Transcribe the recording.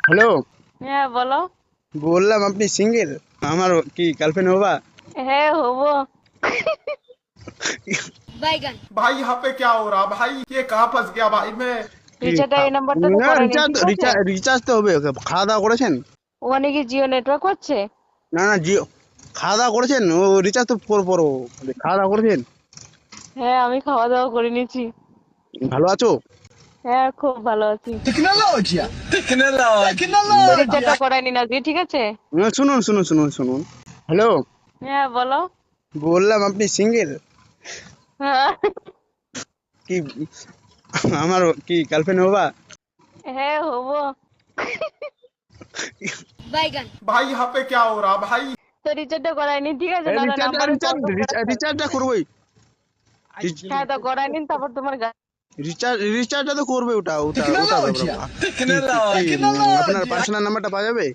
Hello, হ্যাঁ বলো। বললাম আপনি সিঙ্গেল? আমার কি গার্লফ্রেন্ড হবা? হ্যাঁ হবো। भाई यहाँ पे क्या हो रहा भाई, ये कहाँ फंस गया भाई मैं। কি রিচার্জটা এই নাম্বারটাতে না, করাইনি, রিচার্জ ঠিক আছে? রিচার্জ রিচার্জ তো হবে। খাওয়া দাওয়া করেছেন? ওখানে কি জিও নেটওয়ার্ক হচ্ছে? না না, জিও। খাওয়া দাওয়া করেছেন? ও রিচার্জ তো পরো। খাওয়া দাওয়া করেছেন? হ্যাঁ আমি খাওয়া দাওয়া করে নিয়েছি। ভালো আছো? হ্যাঁ খুব ভালো আছি। टेक्नोलॉजिया তো टेक्नोलॉजिया। রিচার্জটা করাইনি না আজকে, ঠিক আছে? শুনুন শুনুন শুনুন শুনুন। হ্যালো, হ্যাঁ বলো। বললাম আপনি সিঙ্গেল? হ্যাঁ। কি আমার কি গার্লফ্রেন্ড হবা? হ্যাঁ হবো। भाई यहाँ पे क्या हो रहा भाई। তো রিচার্জটা করাইনি, ঠিক আছে? না রিচার্জ নাম্বারে কল রিচার্জ রিচার্জটা করবোই। হ্যাঁ তো করাইনি, তারপর তোমার রিচার্জটা তো করবে। ওটা ওটা ওটা टेक्नोलॉजिया আপনার পার্সোনাল নাম্বারটা পাওয়া যাবে?